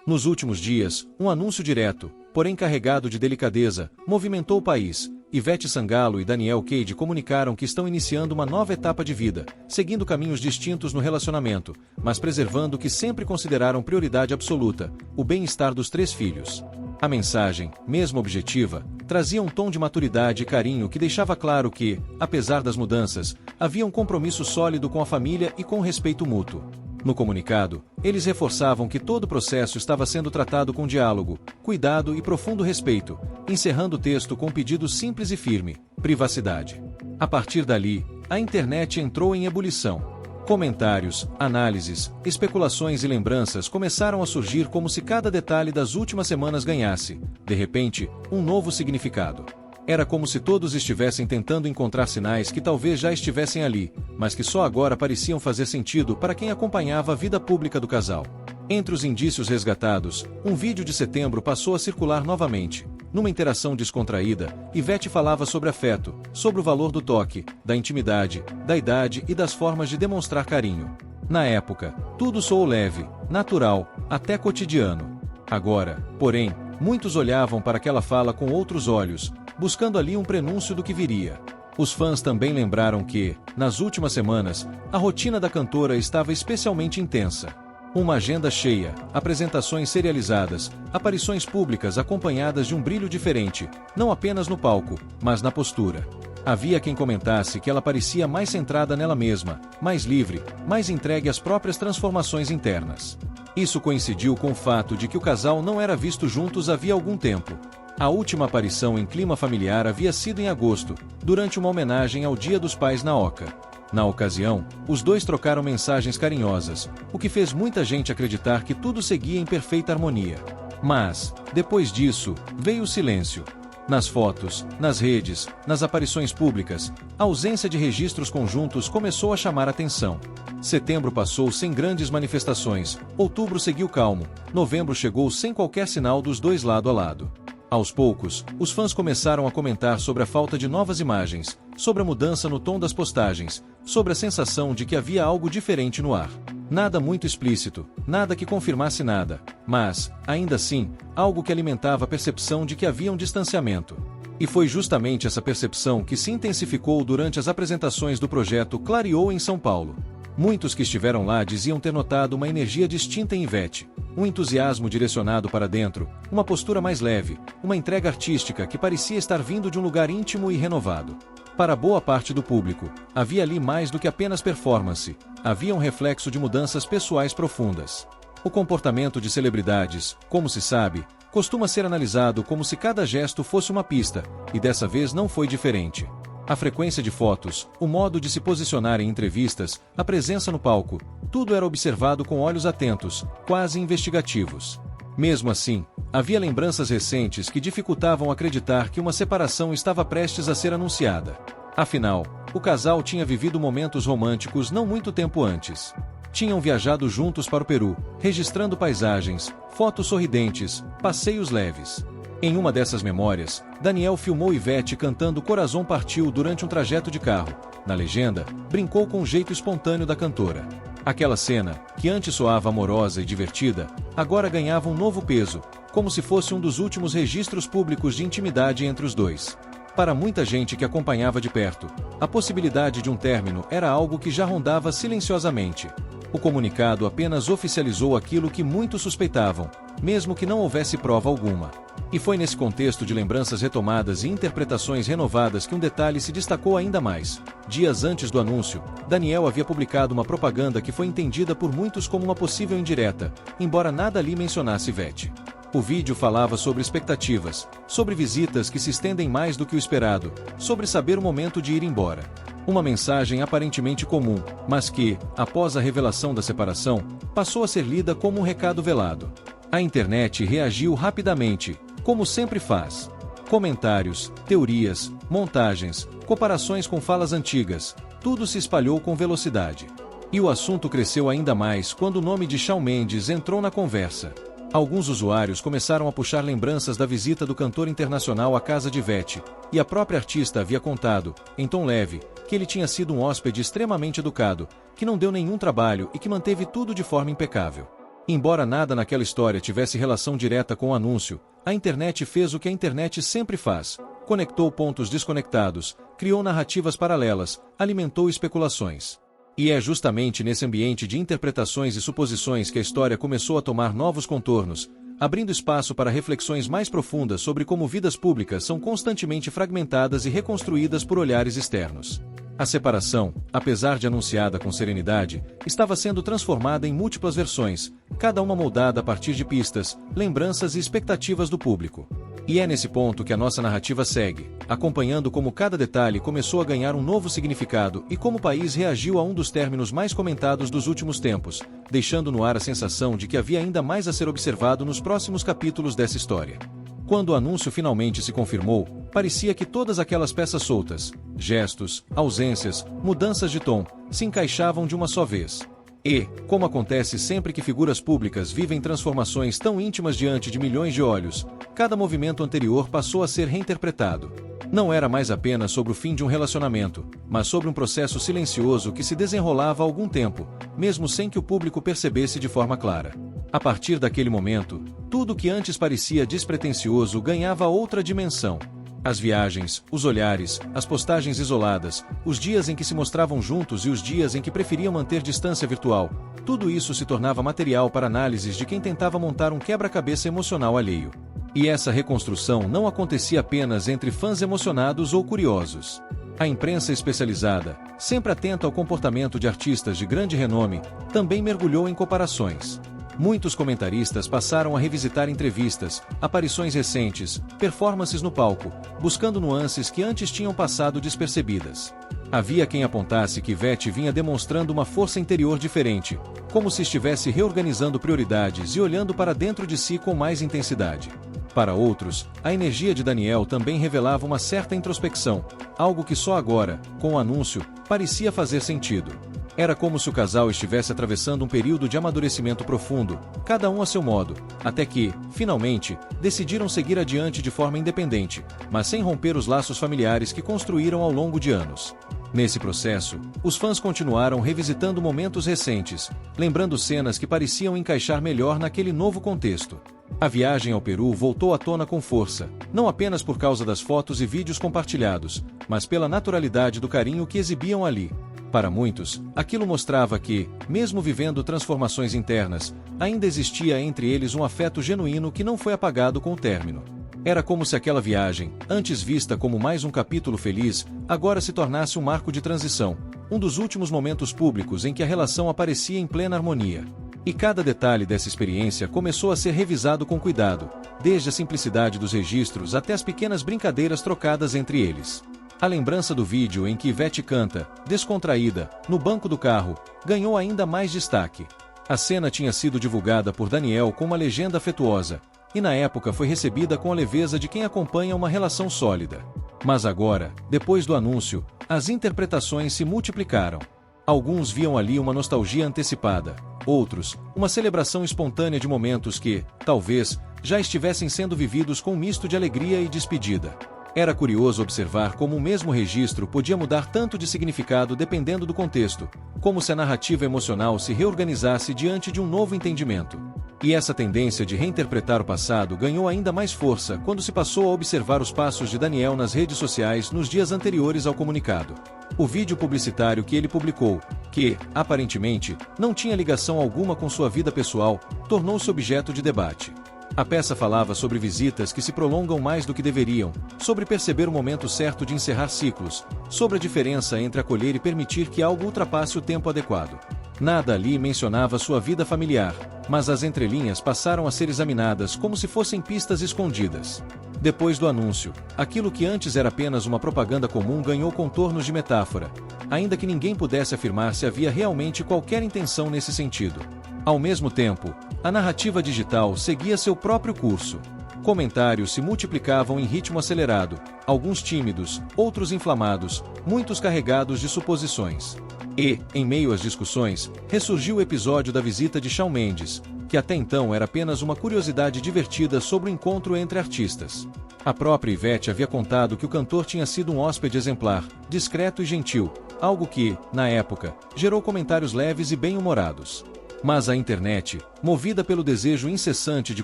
Nos últimos dias, um anúncio direto, porém carregado de delicadeza, movimentou o país. Ivete Sangalo e Daniel Cade comunicaram que estão iniciando uma nova etapa de vida, seguindo caminhos distintos no relacionamento, mas preservando o que sempre consideraram prioridade absoluta: o bem-estar dos 3 filhos. A mensagem, mesmo objetiva, trazia um tom de maturidade e carinho que deixava claro que, apesar das mudanças, havia um compromisso sólido com a família e com o respeito mútuo. No comunicado, eles reforçavam que todo o processo estava sendo tratado com diálogo, cuidado e profundo respeito, encerrando o texto com um pedido simples e firme: privacidade. A partir dali, a internet entrou em ebulição. Comentários, análises, especulações e lembranças começaram a surgir como se cada detalhe das últimas semanas ganhasse, de repente, um novo significado. Era como se todos estivessem tentando encontrar sinais que talvez já estivessem ali, mas que só agora pareciam fazer sentido para quem acompanhava a vida pública do casal. Entre os indícios resgatados, um vídeo de setembro passou a circular novamente. Numa interação descontraída, Ivete falava sobre afeto, sobre o valor do toque, da intimidade, da idade e das formas de demonstrar carinho. Na época, tudo soou leve, natural, até cotidiano. Agora, porém, muitos olhavam para aquela fala com outros olhos, buscando ali um prenúncio do que viria. Os fãs também lembraram que, nas últimas semanas, a rotina da cantora estava especialmente intensa. Uma agenda cheia, apresentações serializadas, aparições públicas acompanhadas de um brilho diferente, não apenas no palco, mas na postura. Havia quem comentasse que ela parecia mais centrada nela mesma, mais livre, mais entregue às próprias transformações internas. Isso coincidiu com o fato de que o casal não era visto juntos havia algum tempo. A última aparição em clima familiar havia sido em agosto, durante uma homenagem ao Dia dos Pais na Oca. Na ocasião, os dois trocaram mensagens carinhosas, o que fez muita gente acreditar que tudo seguia em perfeita harmonia. Mas, depois disso, veio o silêncio. Nas fotos, nas redes, nas aparições públicas, a ausência de registros conjuntos começou a chamar a atenção. Setembro passou sem grandes manifestações, outubro seguiu calmo, novembro chegou sem qualquer sinal dos dois lado a lado. Aos poucos, os fãs começaram a comentar sobre a falta de novas imagens, sobre a mudança no tom das postagens, sobre a sensação de que havia algo diferente no ar. Nada muito explícito, nada que confirmasse nada, mas, ainda assim, algo que alimentava a percepção de que havia um distanciamento. E foi justamente essa percepção que se intensificou durante as apresentações do projeto Clareou em São Paulo. Muitos que estiveram lá diziam ter notado uma energia distinta em Ivete, um entusiasmo direcionado para dentro, uma postura mais leve, uma entrega artística que parecia estar vindo de um lugar íntimo e renovado. Para boa parte do público, havia ali mais do que apenas performance, havia um reflexo de mudanças pessoais profundas. O comportamento de celebridades, como se sabe, costuma ser analisado como se cada gesto fosse uma pista, e dessa vez não foi diferente. A frequência de fotos, o modo de se posicionar em entrevistas, a presença no palco, tudo era observado com olhos atentos, quase investigativos. Mesmo assim, havia lembranças recentes que dificultavam acreditar que uma separação estava prestes a ser anunciada. Afinal, o casal tinha vivido momentos românticos não muito tempo antes. Tinham viajado juntos para o Peru, registrando paisagens, fotos sorridentes, passeios leves. Em uma dessas memórias, Daniel filmou Ivete cantando Corazón Partiu durante um trajeto de carro. Na legenda, brincou com o jeito espontâneo da cantora. Aquela cena, que antes soava amorosa e divertida, agora ganhava um novo peso, como se fosse um dos últimos registros públicos de intimidade entre os dois. Para muita gente que acompanhava de perto, a possibilidade de um término era algo que já rondava silenciosamente. O comunicado apenas oficializou aquilo que muitos suspeitavam, mesmo que não houvesse prova alguma. E foi nesse contexto de lembranças retomadas e interpretações renovadas que um detalhe se destacou ainda mais. Dias antes do anúncio, Daniel havia publicado uma propaganda que foi entendida por muitos como uma possível indireta, embora nada ali mencionasse Ivete. O vídeo falava sobre expectativas, sobre visitas que se estendem mais do que o esperado, sobre saber o momento de ir embora. Uma mensagem aparentemente comum, mas que, após a revelação da separação, passou a ser lida como um recado velado. A internet reagiu rapidamente, como sempre faz. Comentários, teorias, montagens, comparações com falas antigas, tudo se espalhou com velocidade. E o assunto cresceu ainda mais quando o nome de Shawn Mendes entrou na conversa. Alguns usuários começaram a puxar lembranças da visita do cantor internacional à casa de Ivete, e a própria artista havia contado, em tom leve, que ele tinha sido um hóspede extremamente educado, que não deu nenhum trabalho e que manteve tudo de forma impecável. Embora nada naquela história tivesse relação direta com o anúncio, a internet fez o que a internet sempre faz: conectou pontos desconectados, criou narrativas paralelas, alimentou especulações. E é justamente nesse ambiente de interpretações e suposições que a história começou a tomar novos contornos, abrindo espaço para reflexões mais profundas sobre como vidas públicas são constantemente fragmentadas e reconstruídas por olhares externos. A separação, apesar de anunciada com serenidade, estava sendo transformada em múltiplas versões, cada uma moldada a partir de pistas, lembranças e expectativas do público. E é nesse ponto que a nossa narrativa segue, acompanhando como cada detalhe começou a ganhar um novo significado e como o país reagiu a um dos términos mais comentados dos últimos tempos, deixando no ar a sensação de que havia ainda mais a ser observado nos próximos capítulos dessa história. Quando o anúncio finalmente se confirmou, parecia que todas aquelas peças soltas, gestos, ausências, mudanças de tom, se encaixavam de uma só vez. E, como acontece sempre que figuras públicas vivem transformações tão íntimas diante de milhões de olhos, cada movimento anterior passou a ser reinterpretado. Não era mais apenas sobre o fim de um relacionamento, mas sobre um processo silencioso que se desenrolava há algum tempo, mesmo sem que o público percebesse de forma clara. A partir daquele momento, tudo que antes parecia despretensioso ganhava outra dimensão. As viagens, os olhares, as postagens isoladas, os dias em que se mostravam juntos e os dias em que preferiam manter distância virtual, tudo isso se tornava material para análises de quem tentava montar um quebra-cabeça emocional alheio. E essa reconstrução não acontecia apenas entre fãs emocionados ou curiosos. A imprensa especializada, sempre atenta ao comportamento de artistas de grande renome, também mergulhou em comparações. Muitos comentaristas passaram a revisitar entrevistas, aparições recentes, performances no palco, buscando nuances que antes tinham passado despercebidas. Havia quem apontasse que Ivete vinha demonstrando uma força interior diferente, como se estivesse reorganizando prioridades e olhando para dentro de si com mais intensidade. Para outros, a energia de Daniel também revelava uma certa introspecção, algo que só agora, com o anúncio, parecia fazer sentido. Era como se o casal estivesse atravessando um período de amadurecimento profundo, cada um a seu modo, até que, finalmente, decidiram seguir adiante de forma independente, mas sem romper os laços familiares que construíram ao longo de anos. Nesse processo, os fãs continuaram revisitando momentos recentes, lembrando cenas que pareciam encaixar melhor naquele novo contexto. A viagem ao Peru voltou à tona com força, não apenas por causa das fotos e vídeos compartilhados, mas pela naturalidade do carinho que exibiam ali. Para muitos, aquilo mostrava que, mesmo vivendo transformações internas, ainda existia entre eles um afeto genuíno que não foi apagado com o término. Era como se aquela viagem, antes vista como mais um capítulo feliz, agora se tornasse um marco de transição, um dos últimos momentos públicos em que a relação aparecia em plena harmonia. E cada detalhe dessa experiência começou a ser revisado com cuidado, desde a simplicidade dos registros até as pequenas brincadeiras trocadas entre eles. A lembrança do vídeo em que Ivete canta, descontraída, no banco do carro, ganhou ainda mais destaque. A cena tinha sido divulgada por Daniel com uma legenda afetuosa, e na época foi recebida com a leveza de quem acompanha uma relação sólida. Mas agora, depois do anúncio, as interpretações se multiplicaram. Alguns viam ali uma nostalgia antecipada, outros, uma celebração espontânea de momentos que, talvez, já estivessem sendo vividos com um misto de alegria e despedida. Era curioso observar como o mesmo registro podia mudar tanto de significado dependendo do contexto, como se a narrativa emocional se reorganizasse diante de um novo entendimento. E essa tendência de reinterpretar o passado ganhou ainda mais força quando se passou a observar os passos de Daniel nas redes sociais nos dias anteriores ao comunicado. O vídeo publicitário que ele publicou, que, aparentemente, não tinha ligação alguma com sua vida pessoal, tornou-se objeto de debate. A peça falava sobre visitas que se prolongam mais do que deveriam, sobre perceber o momento certo de encerrar ciclos, sobre a diferença entre acolher e permitir que algo ultrapasse o tempo adequado. Nada ali mencionava sua vida familiar, mas as entrelinhas passaram a ser examinadas como se fossem pistas escondidas. Depois do anúncio, aquilo que antes era apenas uma propaganda comum ganhou contornos de metáfora, ainda que ninguém pudesse afirmar se havia realmente qualquer intenção nesse sentido. Ao mesmo tempo, a narrativa digital seguia seu próprio curso. Comentários se multiplicavam em ritmo acelerado, alguns tímidos, outros inflamados, muitos carregados de suposições. E, em meio às discussões, ressurgiu o episódio da visita de Shawn Mendes, que até então era apenas uma curiosidade divertida sobre o encontro entre artistas. A própria Ivete havia contado que o cantor tinha sido um hóspede exemplar, discreto e gentil, algo que, na época, gerou comentários leves e bem-humorados. Mas a internet, movida pelo desejo incessante de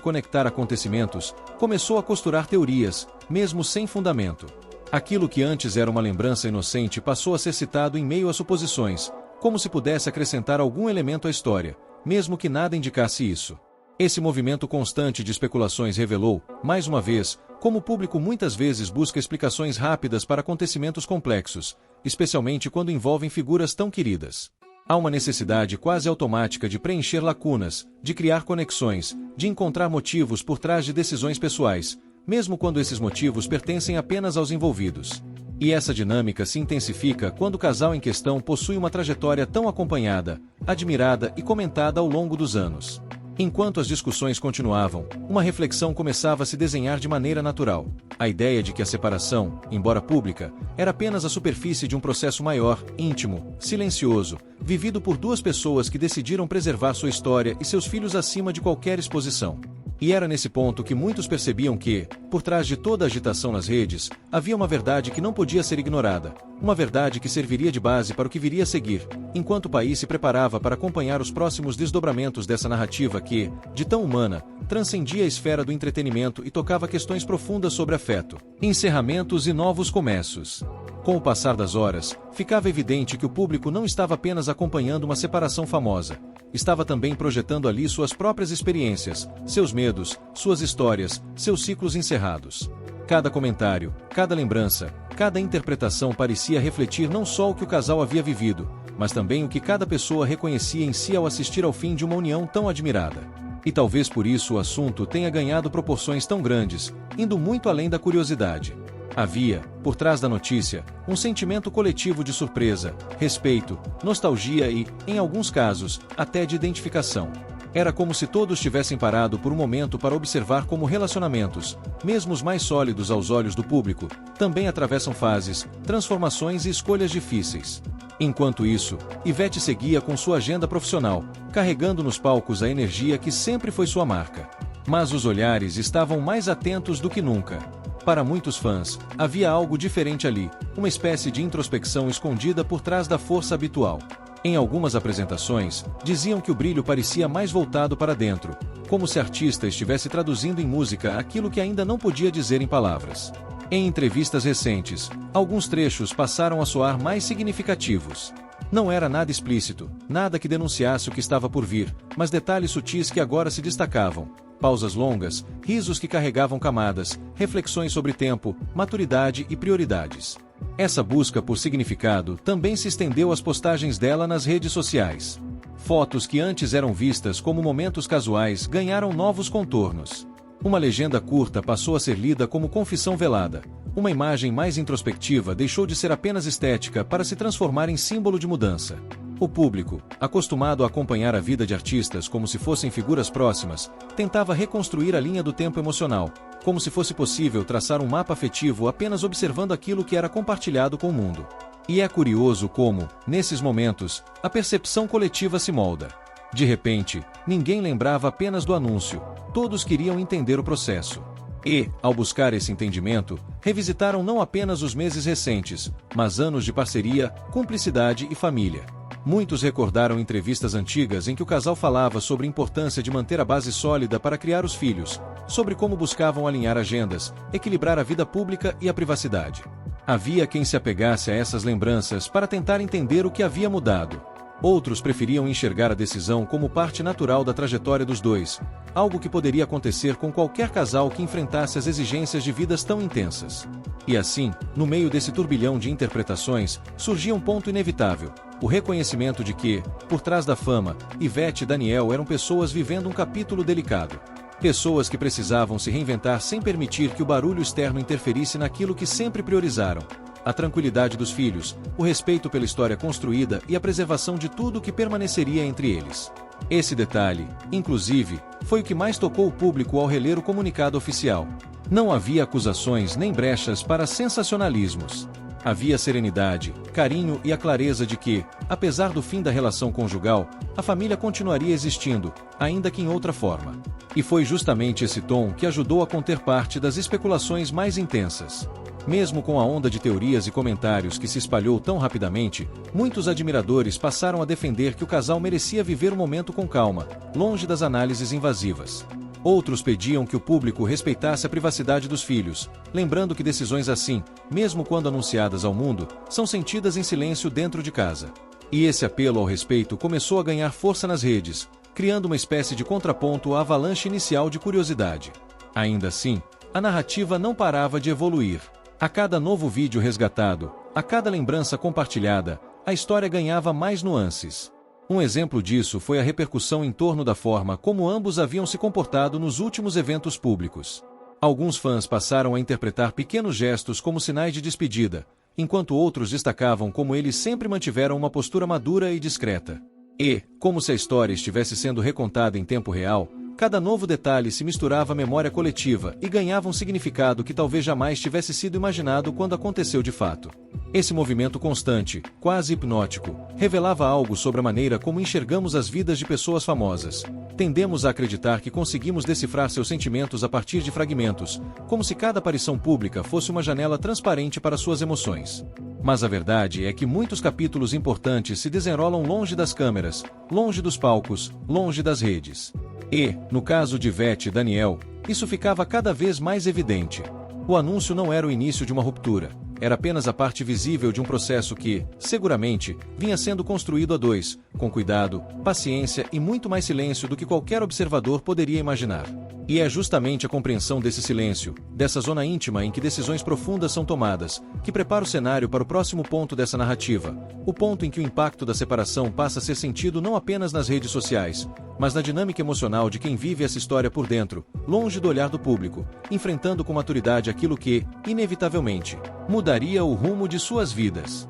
conectar acontecimentos, começou a costurar teorias, mesmo sem fundamento. Aquilo que antes era uma lembrança inocente passou a ser citado em meio a suposições, como se pudesse acrescentar algum elemento à história, mesmo que nada indicasse isso. Esse movimento constante de especulações revelou, mais uma vez, como o público muitas vezes busca explicações rápidas para acontecimentos complexos, especialmente quando envolvem figuras tão queridas. Há uma necessidade quase automática de preencher lacunas, de criar conexões, de encontrar motivos por trás de decisões pessoais, mesmo quando esses motivos pertencem apenas aos envolvidos. E essa dinâmica se intensifica quando o casal em questão possui uma trajetória tão acompanhada, admirada e comentada ao longo dos anos. Enquanto as discussões continuavam, uma reflexão começava a se desenhar de maneira natural. A ideia de que a separação, embora pública, era apenas a superfície de um processo maior, íntimo, silencioso, vivido por duas pessoas que decidiram preservar sua história e seus filhos acima de qualquer exposição. E era nesse ponto que muitos percebiam que, por trás de toda a agitação nas redes, havia uma verdade que não podia ser ignorada, uma verdade que serviria de base para o que viria a seguir, enquanto o país se preparava para acompanhar os próximos desdobramentos dessa narrativa que, de tão humana, transcendia a esfera do entretenimento e tocava questões profundas sobre afeto, encerramentos e novos começos. Com o passar das horas, ficava evidente que o público não estava apenas acompanhando uma separação famosa, estava também projetando ali suas próprias experiências, seus medos, suas histórias, seus ciclos encerrados. Cada comentário, cada lembrança, cada interpretação parecia refletir não só o que o casal havia vivido, mas também o que cada pessoa reconhecia em si ao assistir ao fim de uma união tão admirada. E talvez por isso o assunto tenha ganhado proporções tão grandes, indo muito além da curiosidade. Havia, por trás da notícia, um sentimento coletivo de surpresa, respeito, nostalgia e, em alguns casos, até de identificação. Era como se todos tivessem parado por um momento para observar como relacionamentos, mesmo os mais sólidos aos olhos do público, também atravessam fases, transformações e escolhas difíceis. Enquanto isso, Ivete seguia com sua agenda profissional, carregando nos palcos a energia que sempre foi sua marca. Mas os olhares estavam mais atentos do que nunca. Para muitos fãs, havia algo diferente ali, uma espécie de introspecção escondida por trás da força habitual. Em algumas apresentações, diziam que o brilho parecia mais voltado para dentro, como se a artista estivesse traduzindo em música aquilo que ainda não podia dizer em palavras. Em entrevistas recentes, alguns trechos passaram a soar mais significativos. Não era nada explícito, nada que denunciasse o que estava por vir, mas detalhes sutis que agora se destacavam. Pausas longas, risos que carregavam camadas, reflexões sobre tempo, maturidade e prioridades. Essa busca por significado também se estendeu às postagens dela nas redes sociais. Fotos que antes eram vistas como momentos casuais ganharam novos contornos. Uma legenda curta passou a ser lida como confissão velada. Uma imagem mais introspectiva deixou de ser apenas estética para se transformar em símbolo de mudança. O público, acostumado a acompanhar a vida de artistas como se fossem figuras próximas, tentava reconstruir a linha do tempo emocional, como se fosse possível traçar um mapa afetivo apenas observando aquilo que era compartilhado com o mundo. E é curioso como, nesses momentos, a percepção coletiva se molda. De repente, ninguém lembrava apenas do anúncio, todos queriam entender o processo. E, ao buscar esse entendimento, revisitaram não apenas os meses recentes, mas anos de parceria, cumplicidade e família. Muitos recordaram entrevistas antigas em que o casal falava sobre a importância de manter a base sólida para criar os filhos, sobre como buscavam alinhar agendas, equilibrar a vida pública e a privacidade. Havia quem se apegasse a essas lembranças para tentar entender o que havia mudado. Outros preferiam enxergar a decisão como parte natural da trajetória dos dois, algo que poderia acontecer com qualquer casal que enfrentasse as exigências de vidas tão intensas. E assim, no meio desse turbilhão de interpretações, surgia um ponto inevitável: o reconhecimento de que, por trás da fama, Ivete e Daniel eram pessoas vivendo um capítulo delicado. Pessoas que precisavam se reinventar sem permitir que o barulho externo interferisse naquilo que sempre priorizaram: a tranquilidade dos filhos, o respeito pela história construída e a preservação de tudo o que permaneceria entre eles. Esse detalhe, inclusive, foi o que mais tocou o público ao reler o comunicado oficial. Não havia acusações nem brechas para sensacionalismos. Havia serenidade, carinho e a clareza de que, apesar do fim da relação conjugal, a família continuaria existindo, ainda que em outra forma. E foi justamente esse tom que ajudou a conter parte das especulações mais intensas. Mesmo com a onda de teorias e comentários que se espalhou tão rapidamente, muitos admiradores passaram a defender que o casal merecia viver o momento com calma, longe das análises invasivas. Outros pediam que o público respeitasse a privacidade dos filhos, lembrando que decisões assim, mesmo quando anunciadas ao mundo, são sentidas em silêncio dentro de casa. E esse apelo ao respeito começou a ganhar força nas redes, criando uma espécie de contraponto à avalanche inicial de curiosidade. Ainda assim, a narrativa não parava de evoluir. A cada novo vídeo resgatado, a cada lembrança compartilhada, a história ganhava mais nuances. Um exemplo disso foi a repercussão em torno da forma como ambos haviam se comportado nos últimos eventos públicos. Alguns fãs passaram a interpretar pequenos gestos como sinais de despedida, enquanto outros destacavam como eles sempre mantiveram uma postura madura e discreta. E, como se a história estivesse sendo recontada em tempo real, cada novo detalhe se misturava à memória coletiva e ganhava um significado que talvez jamais tivesse sido imaginado quando aconteceu de fato. Esse movimento constante, quase hipnótico, revelava algo sobre a maneira como enxergamos as vidas de pessoas famosas. Tendemos a acreditar que conseguimos decifrar seus sentimentos a partir de fragmentos, como se cada aparição pública fosse uma janela transparente para suas emoções. Mas a verdade é que muitos capítulos importantes se desenrolam longe das câmeras, longe dos palcos, longe das redes. E, no caso de Ivete e Daniel, isso ficava cada vez mais evidente. O anúncio não era o início de uma ruptura, era apenas a parte visível de um processo que, seguramente, vinha sendo construído a dois, com cuidado, paciência e muito mais silêncio do que qualquer observador poderia imaginar. E é justamente a compreensão desse silêncio, dessa zona íntima em que decisões profundas são tomadas, que prepara o cenário para o próximo ponto dessa narrativa, o ponto em que o impacto da separação passa a ser sentido não apenas nas redes sociais, mas na dinâmica emocional de quem vive essa história por dentro, longe do olhar do público, enfrentando com maturidade aquilo que, inevitavelmente, mudaria o rumo de suas vidas.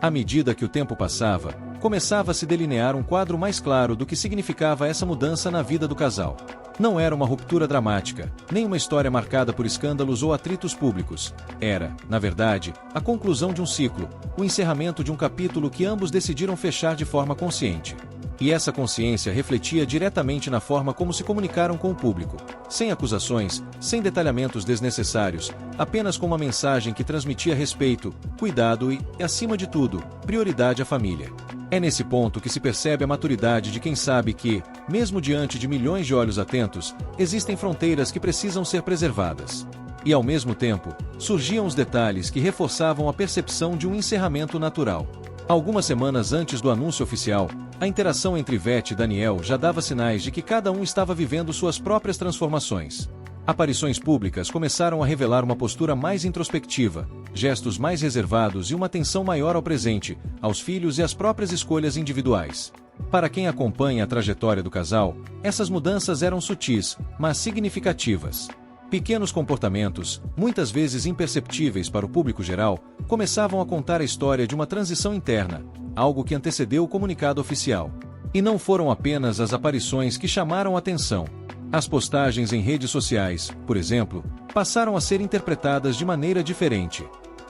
À medida que o tempo passava, começava a se delinear um quadro mais claro do que significava essa mudança na vida do casal. Não era uma ruptura dramática, nem uma história marcada por escândalos ou atritos públicos. Era, na verdade, a conclusão de um ciclo, o encerramento de um capítulo que ambos decidiram fechar de forma consciente. E essa consciência refletia diretamente na forma como se comunicaram com o público, sem acusações, sem detalhamentos desnecessários, apenas com uma mensagem que transmitia respeito, cuidado e, acima de tudo, prioridade à família. É nesse ponto que se percebe a maturidade de quem sabe que, mesmo diante de milhões de olhos atentos, existem fronteiras que precisam ser preservadas. E ao mesmo tempo, surgiam os detalhes que reforçavam a percepção de um encerramento natural. Algumas semanas antes do anúncio oficial, a interação entre Ivete e Daniel já dava sinais de que cada um estava vivendo suas próprias transformações. Aparições públicas começaram a revelar uma postura mais introspectiva, gestos mais reservados e uma atenção maior ao presente, aos filhos e às próprias escolhas individuais. Para quem acompanha a trajetória do casal, essas mudanças eram sutis, mas significativas. Pequenos comportamentos, muitas vezes imperceptíveis para o público geral, começavam a contar a história de uma transição interna, algo que antecedeu o comunicado oficial. E não foram apenas as aparições que chamaram a atenção. As postagens em redes sociais, por exemplo, passaram a ser interpretadas de maneira diferente.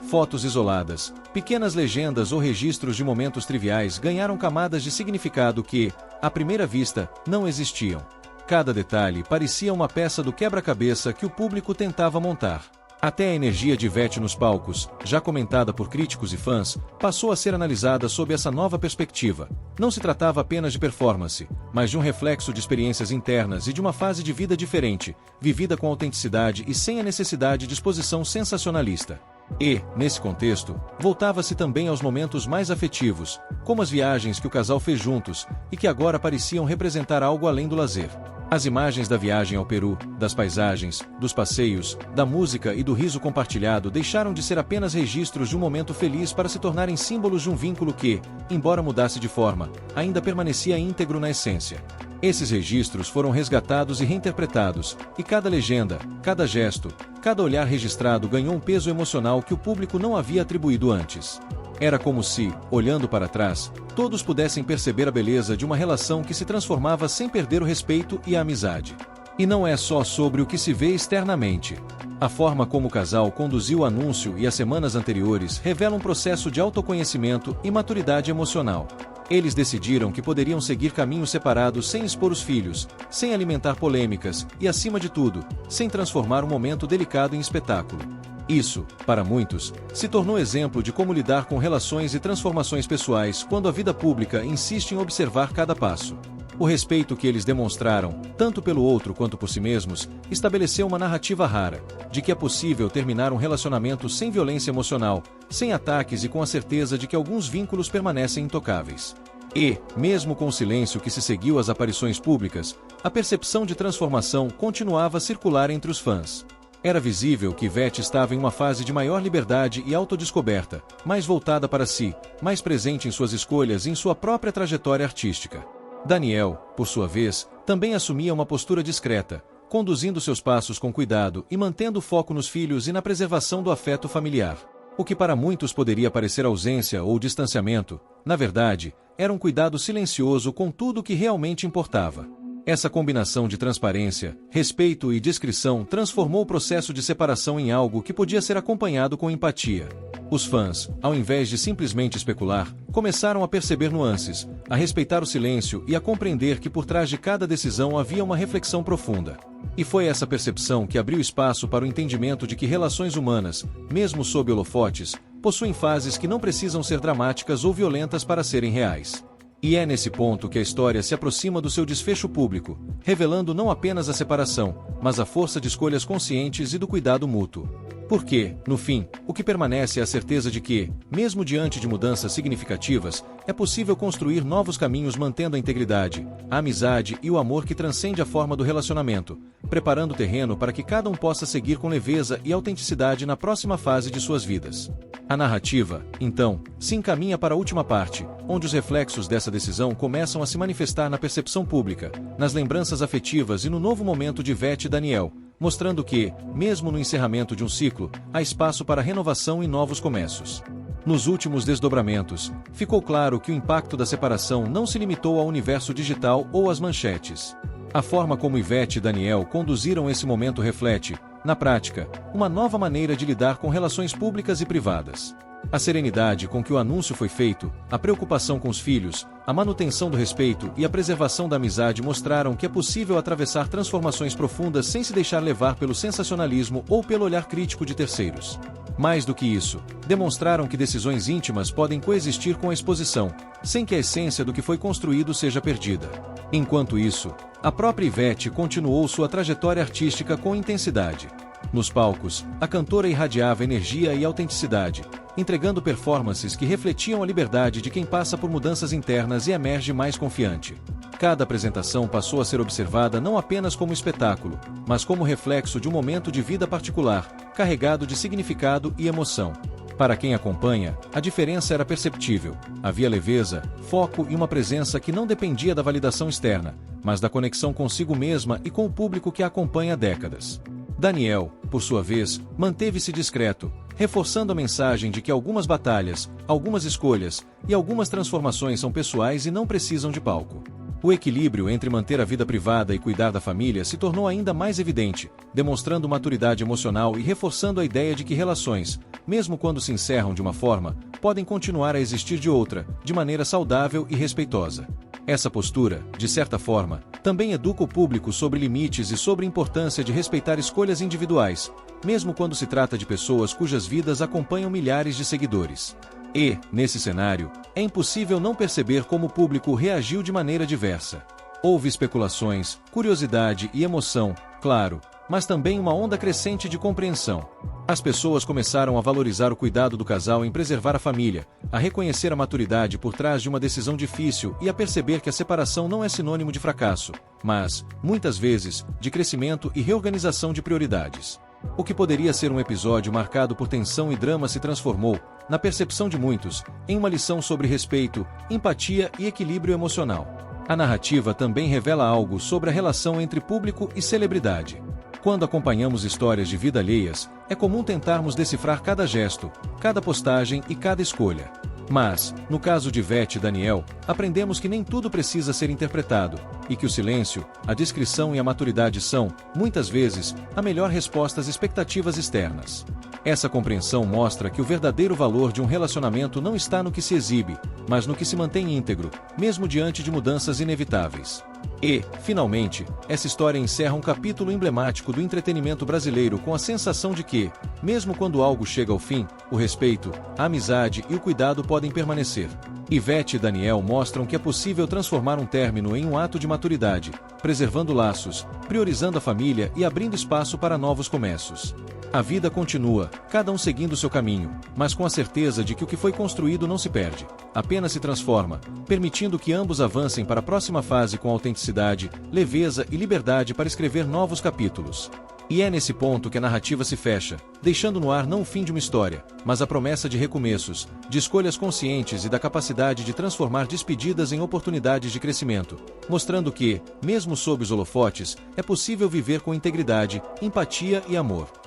Fotos isoladas, pequenas legendas ou registros de momentos triviais ganharam camadas de significado que, à primeira vista, não existiam. Cada detalhe parecia uma peça do quebra-cabeça que o público tentava montar. Até a energia de Ivete nos palcos, já comentada por críticos e fãs, passou a ser analisada sob essa nova perspectiva. Não se tratava apenas de performance, mas de um reflexo de experiências internas e de uma fase de vida diferente, vivida com autenticidade e sem a necessidade de exposição sensacionalista. E, nesse contexto, voltava-se também aos momentos mais afetivos, como as viagens que o casal fez juntos, e que agora pareciam representar algo além do lazer. As imagens da viagem ao Peru, das paisagens, dos passeios, da música e do riso compartilhado deixaram de ser apenas registros de um momento feliz para se tornarem símbolos de um vínculo que, embora mudasse de forma, ainda permanecia íntegro na essência. Esses registros foram resgatados e reinterpretados, e cada legenda, cada gesto, cada olhar registrado ganhou um peso emocional que o público não havia atribuído antes. Era como se, olhando para trás, todos pudessem perceber a beleza de uma relação que se transformava sem perder o respeito e a amizade. E não é só sobre o que se vê externamente. A forma como o casal conduziu o anúncio e as semanas anteriores revela um processo de autoconhecimento e maturidade emocional. Eles decidiram que poderiam seguir caminhos separados sem expor os filhos, sem alimentar polêmicas e, acima de tudo, sem transformar um momento delicado em espetáculo. Isso, para muitos, se tornou exemplo de como lidar com relações e transformações pessoais quando a vida pública insiste em observar cada passo. O respeito que eles demonstraram, tanto pelo outro quanto por si mesmos, estabeleceu uma narrativa rara, de que é possível terminar um relacionamento sem violência emocional, sem ataques e com a certeza de que alguns vínculos permanecem intocáveis. E, mesmo com o silêncio que se seguiu às aparições públicas, a percepção de transformação continuava a circular entre os fãs. Era visível que Ivete estava em uma fase de maior liberdade e autodescoberta, mais voltada para si, mais presente em suas escolhas e em sua própria trajetória artística. Daniel, por sua vez, também assumia uma postura discreta, conduzindo seus passos com cuidado e mantendo o foco nos filhos e na preservação do afeto familiar. O que para muitos poderia parecer ausência ou distanciamento, na verdade, era um cuidado silencioso com tudo o que realmente importava. Essa combinação de transparência, respeito e discrição transformou o processo de separação em algo que podia ser acompanhado com empatia. Os fãs, ao invés de simplesmente especular, começaram a perceber nuances, a respeitar o silêncio e a compreender que por trás de cada decisão havia uma reflexão profunda. E foi essa percepção que abriu espaço para o entendimento de que relações humanas, mesmo sob holofotes, possuem fases que não precisam ser dramáticas ou violentas para serem reais. E é nesse ponto que a história se aproxima do seu desfecho público, revelando não apenas a separação, mas a força de escolhas conscientes e do cuidado mútuo. Porque, no fim, o que permanece é a certeza de que, mesmo diante de mudanças significativas, é possível construir novos caminhos mantendo a integridade, a amizade e o amor que transcende a forma do relacionamento, preparando o terreno para que cada um possa seguir com leveza e autenticidade na próxima fase de suas vidas. A narrativa, então, se encaminha para a última parte, onde os reflexos dessa decisão começam a se manifestar na percepção pública, nas lembranças afetivas e no novo momento de Ivete e Daniel, mostrando que, mesmo no encerramento de um ciclo, há espaço para renovação e novos começos. Nos últimos desdobramentos, ficou claro que o impacto da separação não se limitou ao universo digital ou às manchetes. A forma como Ivete e Daniel conduziram esse momento reflete, na prática, uma nova maneira de lidar com relações públicas e privadas. A serenidade com que o anúncio foi feito, a preocupação com os filhos, a manutenção do respeito e a preservação da amizade mostraram que é possível atravessar transformações profundas sem se deixar levar pelo sensacionalismo ou pelo olhar crítico de terceiros. Mais do que isso, demonstraram que decisões íntimas podem coexistir com a exposição, sem que a essência do que foi construído seja perdida. Enquanto isso, a própria Ivete continuou sua trajetória artística com intensidade. Nos palcos, a cantora irradiava energia e autenticidade, entregando performances que refletiam a liberdade de quem passa por mudanças internas e emerge mais confiante. Cada apresentação passou a ser observada não apenas como espetáculo, mas como reflexo de um momento de vida particular, carregado de significado e emoção. Para quem acompanha, a diferença era perceptível. Havia leveza, foco e uma presença que não dependia da validação externa, mas da conexão consigo mesma e com o público que a acompanha há décadas. Daniel, por sua vez, manteve-se discreto, reforçando a mensagem de que algumas batalhas, algumas escolhas e algumas transformações são pessoais e não precisam de palco. O equilíbrio entre manter a vida privada e cuidar da família se tornou ainda mais evidente, demonstrando maturidade emocional e reforçando a ideia de que relações, mesmo quando se encerram de uma forma, podem continuar a existir de outra, de maneira saudável e respeitosa. Essa postura, de certa forma, também educa o público sobre limites e sobre a importância de respeitar escolhas individuais, mesmo quando se trata de pessoas cujas vidas acompanham milhares de seguidores. E, nesse cenário, é impossível não perceber como o público reagiu de maneira diversa. Houve especulações, curiosidade e emoção, claro, mas também uma onda crescente de compreensão. As pessoas começaram a valorizar o cuidado do casal em preservar a família, a reconhecer a maturidade por trás de uma decisão difícil e a perceber que a separação não é sinônimo de fracasso, mas, muitas vezes, de crescimento e reorganização de prioridades. O que poderia ser um episódio marcado por tensão e drama se transformou, na percepção de muitos, em uma lição sobre respeito, empatia e equilíbrio emocional. A narrativa também revela algo sobre a relação entre público e celebridade. Quando acompanhamos histórias de vida alheias, é comum tentarmos decifrar cada gesto, cada postagem e cada escolha. Mas, no caso de Ivete e Daniel, aprendemos que nem tudo precisa ser interpretado, e que o silêncio, a discrição e a maturidade são, muitas vezes, a melhor resposta às expectativas externas. Essa compreensão mostra que o verdadeiro valor de um relacionamento não está no que se exibe, mas no que se mantém íntegro, mesmo diante de mudanças inevitáveis. E, finalmente, essa história encerra um capítulo emblemático do entretenimento brasileiro com a sensação de que, mesmo quando algo chega ao fim, o respeito, a amizade e o cuidado podem permanecer. Ivete e Daniel mostram que é possível transformar um término em um ato de maturidade, preservando laços, priorizando a família e abrindo espaço para novos começos. A vida continua, cada um seguindo seu caminho, mas com a certeza de que o que foi construído não se perde, apenas se transforma, permitindo que ambos avancem para a próxima fase com autenticidade, leveza e liberdade para escrever novos capítulos. E é nesse ponto que a narrativa se fecha, deixando no ar não o fim de uma história, mas a promessa de recomeços, de escolhas conscientes e da capacidade de transformar despedidas em oportunidades de crescimento, mostrando que, mesmo sob os holofotes, é possível viver com integridade, empatia e amor.